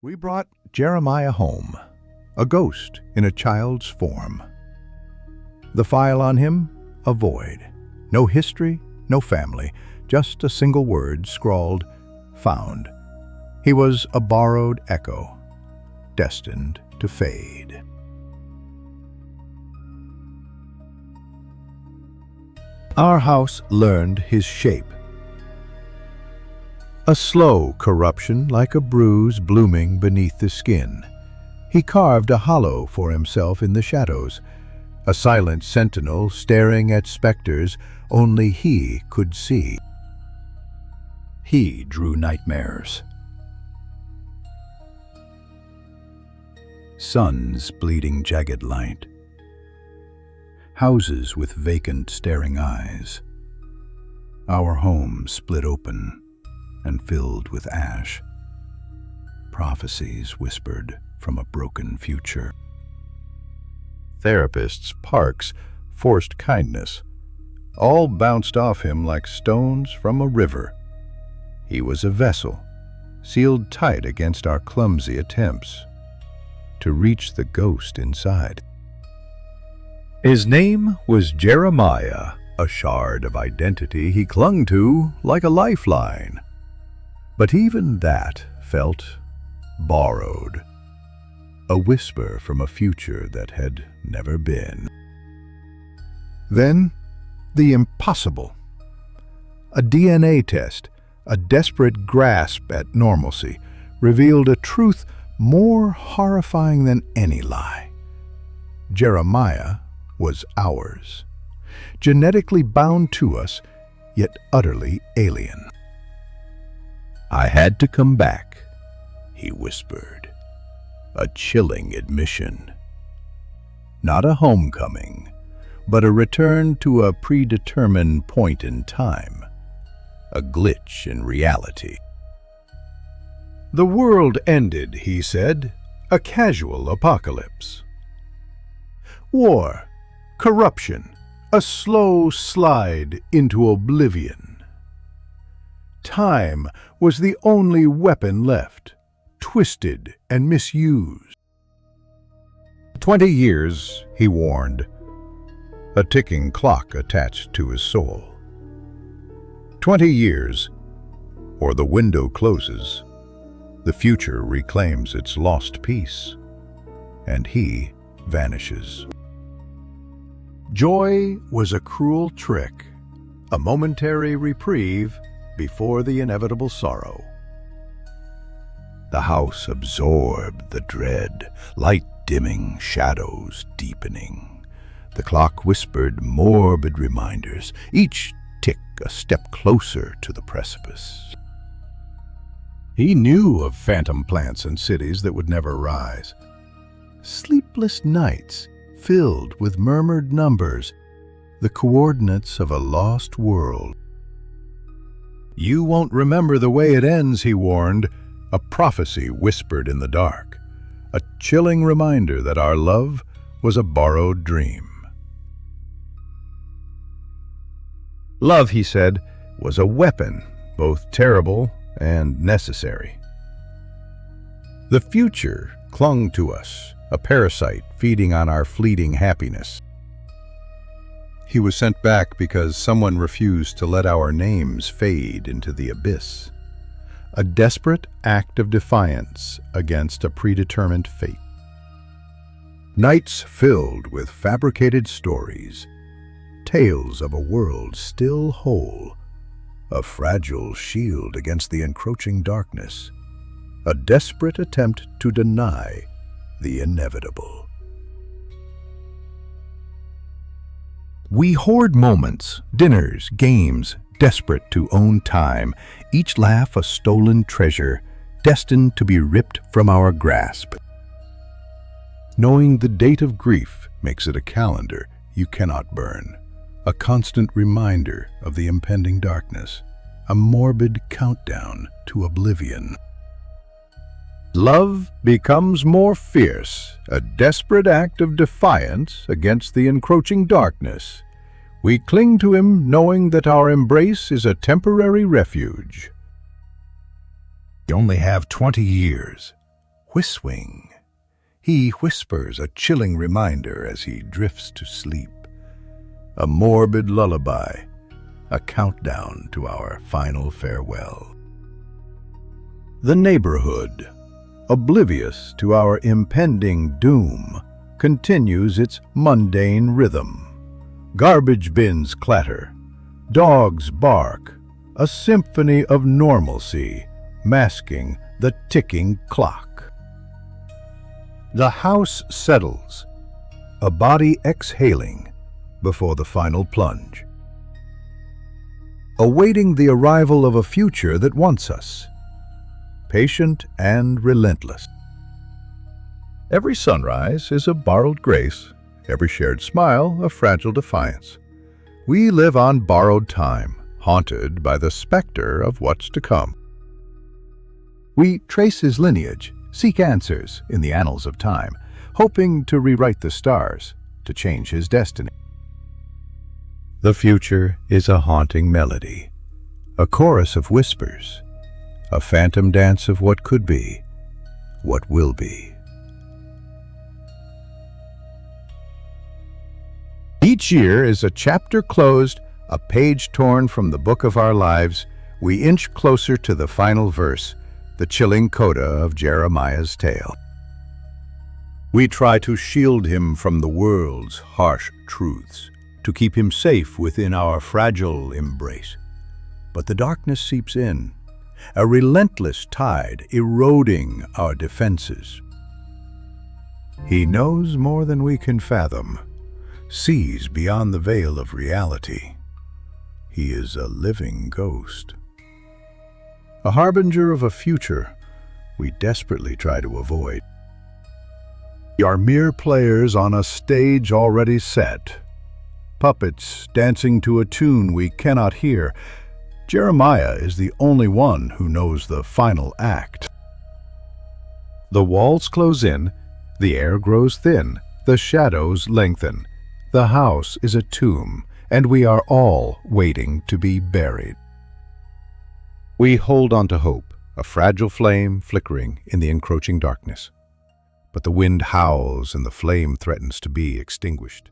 We brought Jeremiah home, a ghost in a child's form. The file on him, a void. No history, no family, just a single word scrawled, found. He was a borrowed echo, destined to fade. Our house learned his shape. A slow corruption like a bruise blooming beneath the skin. He carved a hollow for himself in the shadows, a silent sentinel staring at specters only he could see. He drew nightmares. Suns bleeding jagged light. Houses with vacant staring eyes. Our home split open and filled with ash. Prophecies whispered from a broken future. Therapists, parks, forced kindness, all bounced off him like stones from a river. He was a vessel, sealed tight against our clumsy attempts to reach the ghost inside. His name was Jeremiah, a shard of identity he clung to like a lifeline. But even that felt borrowed, a whisper from a future that had never been. Then, the impossible. A DNA test, a desperate grasp at normalcy, revealed a truth more horrifying than any lie. Jeremiah was ours, genetically bound to us, yet utterly alien. "I had to come back," he whispered, a chilling admission. Not a homecoming, but a return to a predetermined point in time, a glitch in reality. The world ended, he said, a casual apocalypse. War, corruption, a slow slide into oblivion. Time was the only weapon left, twisted and misused. 20 years, he warned, a ticking clock attached to his soul. 20 years, or the window closes, the future reclaims its lost peace, and he vanishes. Joy was a cruel trick, a momentary reprieve before the inevitable sorrow. The house absorbed the dread, light dimming, shadows deepening. The clock whispered morbid reminders, each tick a step closer to the precipice. He knew of phantom plants and cities that would never rise. Sleepless nights filled with murmured numbers, the coordinates of a lost world. "You won't remember the way it ends," he warned, a prophecy whispered in the dark, a chilling reminder that our love was a borrowed dream. Love, he said, was a weapon, both terrible and necessary. The future clung to us, a parasite feeding on our fleeting happiness. He was sent back because someone refused to let our names fade into the abyss. A desperate act of defiance against a predetermined fate. Nights filled with fabricated stories, tales of a world still whole, a fragile shield against the encroaching darkness, a desperate attempt to deny the inevitable. We hoard moments, dinners, games, desperate to own time, each laugh a stolen treasure, destined to be ripped from our grasp. Knowing the date of grief makes it a calendar you cannot burn, a constant reminder of the impending darkness, a morbid countdown to oblivion. Love becomes more fierce, a desperate act of defiance against the encroaching darkness. We cling to him knowing that our embrace is a temporary refuge. You only have 20 years, whistling. He whispers a chilling reminder as he drifts to sleep. A morbid lullaby, a countdown to our final farewell. The neighborhood, oblivious to our impending doom, continues its mundane rhythm. Garbage bins clatter, dogs bark, a symphony of normalcy masking the ticking clock. The house settles, a body exhaling before the final plunge, awaiting the arrival of a future that wants us, patient and relentless. Every sunrise is a borrowed grace, every shared smile a fragile defiance. We live on borrowed time, haunted by the specter of what's to come. We trace his lineage, seek answers in the annals of time, hoping to rewrite the stars, to change his destiny. The future is a haunting melody, a chorus of whispers, a phantom dance of what could be, what will be. Each year is a chapter closed, a page torn from the book of our lives. We inch closer to the final verse, the chilling coda of Jeremiah's tale. We try to shield him from the world's harsh truths, to keep him safe within our fragile embrace. But the darkness seeps in, a relentless tide eroding our defenses. He knows more than we can fathom, sees beyond the veil of reality. He is a living ghost, a harbinger of a future we desperately try to avoid. We are mere players on a stage already set, puppets dancing to a tune we cannot hear. Jeremiah is the only one who knows the final act. The walls close in, the air grows thin, the shadows lengthen. The house is a tomb, and we are all waiting to be buried. We hold on to hope, a fragile flame flickering in the encroaching darkness. But the wind howls and the flame threatens to be extinguished.